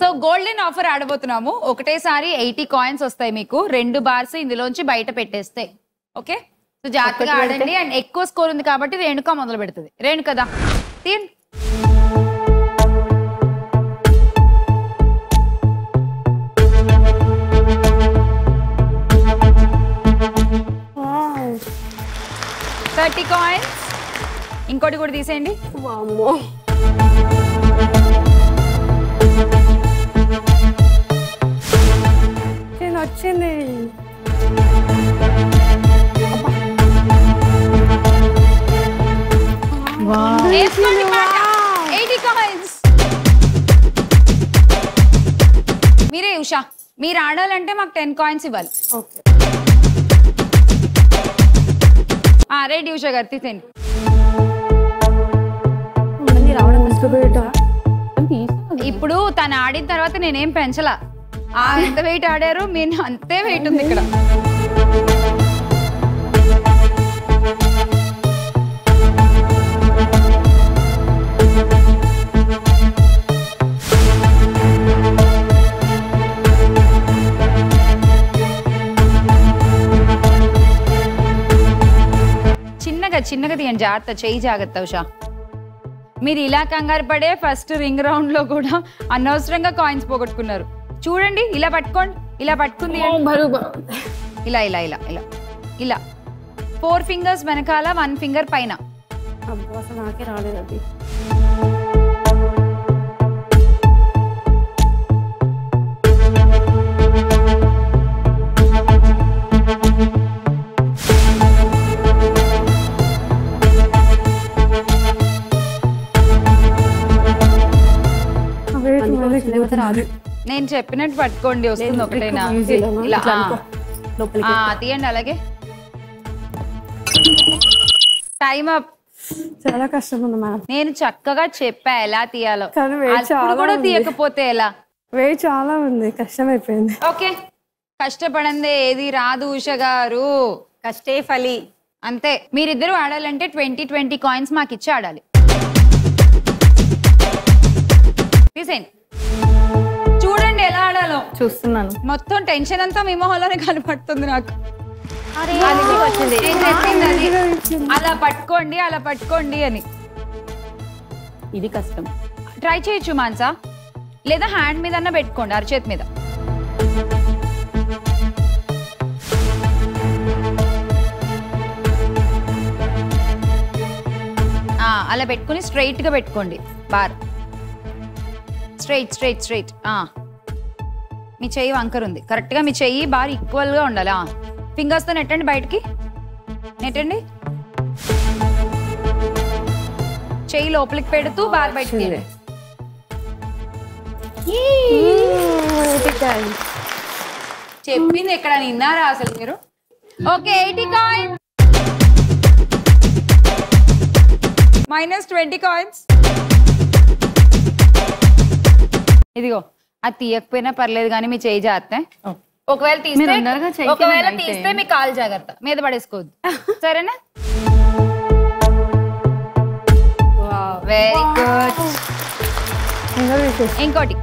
So golden offer ఆడబోతున్నాము. ఒకటేసారి 80 coins వస్తాయి మీకు. 2 బార్స్ ఇందులోంచి బయట పెట్టేస్తే. ఓకే, సో జాగ్రత్తగా ఆడండి. అండ్ ఎక్కువ స్కోర్ ఉంది కాబట్టి రేణుక మొదలు పెడుతుంది. రేణుకదా తీయండి. కాయిన్స్ ఇంకోటి కూడా తీసేయండి. వచ్చింది. మీరే ఉషా, మీరు ఆడాలంటే మాకు 10 కాయిన్స్ ఇవ్వాలి. రెడీ ఉషా గారు తీసేయండి. ఇప్పుడు తను ఆడిన తర్వాత నేనేం పెంచలా. ఎంత వెయిట్ ఆడారు మీరు అంతే వెయిట్ ఉంది ఇక్కడ. చిన్నగా తీయండి, జాగ్రత్త, చెయ్యి జాగ్రత్త ఉషా. మీరు ఇలా కంగారు పడే ఫస్ట్ రింగ్ రౌండ్ లో కూడా అనవసరంగా కాయిన్స్ పోగొట్టుకున్నారు. చూడండి, ఇలా పట్టుకోండి, ఇలా పట్టుకుంది. ఇలా ఇలా ఇలా ఇలా ఇలా 4 ఫింగర్స్ వెనకాల, 1 ఫింగర్ పైన. నాకే రాలేదు అది. నేను చెప్పినట్టు పట్టుకోండి, వస్తుంది ఒకటేనా. తీయండి అలాగే. Time up. చాలా కష్టం ఉంది మేడం. నేను చక్కగా చెప్పా ఎలా తీయాలో, కూడా తీయకపోతే ఎలా. వెయిట్ చాలా ఉంది, కష్టం అయిపోయింది. ఓకే, కష్టపడందే ఏది రాదు ఉష గారు, కష్టే ఫలి. అంతే. మీరిద్దరు ఆడాలంటే 20 కాయిన్స్ మాకు ఇచ్చి ఆడాలి. తీసేయండి, చూడండి ఎలా ఆడాలో. చూస్తున్నాను. మొత్తం టెన్షన్ అంతా మీ మొహంలోనే కనపడుతుంది నాకు. అలా పట్టుకోండి, అలా పట్టుకోండి అని. ఇది కష్టం. ట్రై చేయొచ్చు మాన్సా, లేదా హ్యాండ్ మీద అన్న పెట్టుకోండి, అరచేతి మీద. అలా పెట్టుకుని స్ట్రైట్ గా పెట్టుకోండి బార్. Straight straight straight. మీ చెయ్యి వంకర్ ఉంది, కరెక్ట్ గా మీ చెయ్యి బార్ ఈక్వల్ గా ఉండాలి. ఫింగర్స్ తో నెట్టండి, బయటికి నెట్టండి. చెయ్యి లోపలికి పెడుతూ బార్ బయటికి. చెప్పింది ఎక్కడ నిన్నారా అసలు మీరు? Okay, 80 coins minus 20 coins. ఇదిగో, అది తీయకపోయినా పర్లేదు కానీ మీ చేయి జాగ్రత్త. ఒకవేళ తీస్తే మీ కాలు జాగ్రత్త, మీద పడేసుకోవద్దు, సరేనా? Very good. ఇంకోటి.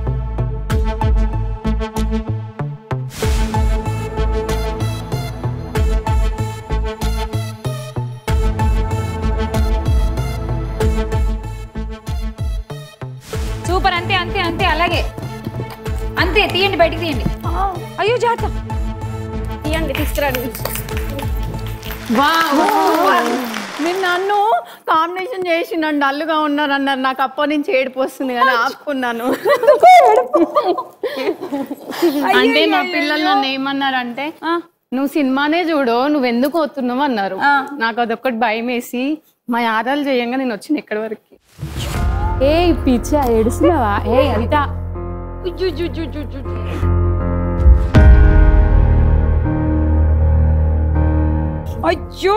సూపర్, అంతే అంతే అంతే, అలాగే అంతే. తీయండి, బయటికి తీయండి. అయ్యో జాగ్రత్త, తీయండి, తీసుకురండి. మీరు నన్ను కాంబినేషన్ చేసి నన్ను డల్లుగా ఉన్నారు అన్నారు. నాకు అప్పటి నుంచి ఏడుపు వస్తుంది కానీ ఆపుకున్నాను. అంటే మా పిల్లలు నన్ను ఏమన్నారంటే, నువ్వు సినిమానే చూడు, నువ్వెందుకు పోతున్నావు అన్నారు. నాకు అదొక్కటి భయం వేసి మా యాదాలు చేయంగా నేను వచ్చిన ఎక్కడి వరకు. ఏ పిచ్చా, ఏడుస్తున్నావా? ఏ అనిత, అయ్యో,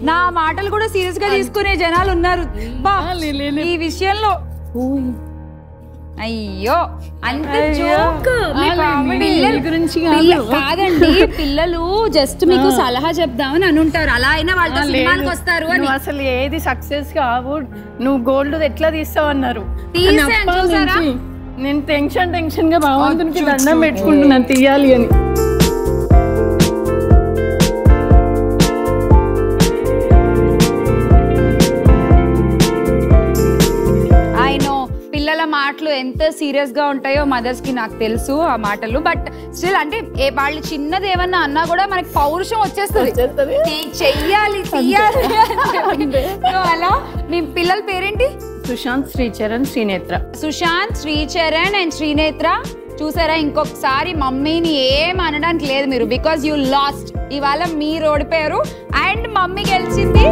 నా మాటలు కూడా సీరియస్ గా తీసుకునే జనాలు ఉన్నారు ఈ విషయంలో. అయ్యో, అంత జోక్. కాదండి, పిల్లలు జస్ట్ మీకు సలహా చెప్దామని అనుంటారు, అలా అయినా వాళ్ళతో సినిమాలకు వస్తారు అని. అసలు ఏది సక్సెస్ కావు, నువ్వు గోల్డ్ ఎట్లా తీస్తావు అన్నారు. నేను టెన్షన్ గా భగవంతునికి దండం పెట్టుకుంటున్నాను తీయాలి అని. పిల్లల మాటలు ఎంత సీరియస్ గా ఉంటాయో మదర్స్ కి నాకు తెలుసు ఆ మాటలు. బట్ స్టిల్ అంటే వాళ్ళు చిన్నది ఏమన్నా అన్నా కూడా మనకి పౌరుషం వచ్చేస్తుంది, చెయ్యాలి తీయాలి. అలా మీ పిల్లల పేరేంటి? సుశాంత్, శ్రీచరణ్, శ్రీనేత్ర. సుశాంత్, శ్రీచరణ్ అండ్ శ్రీనేత్ర. చూసారా, ఇంకొకసారి మమ్మీని ఏం అనడానికి లేదు మీరు, బికాస్ యూ లాస్ట్. ఇవాళ మీరు ఓడిపోయారు అండ్ మమ్మీ గెలిచింది.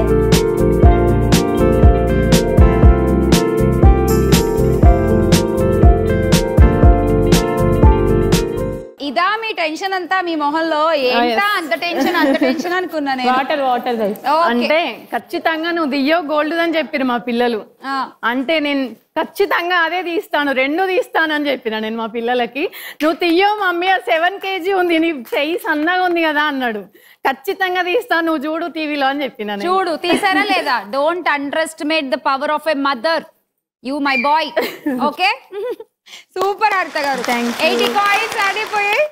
ఇదా మీ టెన్షన్ అంతా మీ మొహంలో? ఏంటా అంత టెన్షన్ అనుకున్నా నేను. వాటర్ అంటే ఖచ్చితంగా నువ్వు దియ్యో గోల్డ్ అని చెప్పారు మా పిల్లలు. అంటే నేను ఖచ్చితంగా అదే తీస్తాను, 2 తీస్తాను అని చెప్పిన నేను మా పిల్లలకి. నువ్వు తీయో మమ్మీ 7 kg ఉంది, నీ చెయ్యి సన్నగా ఉంది కదా అన్నాడు. ఖచ్చితంగా తీస్తాను, నువ్వు చూడు టీవీలో అని చెప్పిన. చూడు తీసారా లేదా? Don't under estimate the power of a mother. You my boy. Okay, super హరిత గారు. 80 కాయిన్స్ ఆడిపోయాయి.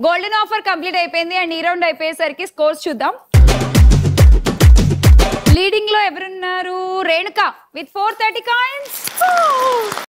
గోల్డెన్ ఆఫర్ కంప్లీట్ అయిపోయింది అండ్ ఈ రౌండ్ అయిపోయేసరికి స్కోర్స్ చూద్దాం. లీడింగ్ లో ఎవరున్నారు? Renuka with 430 coins.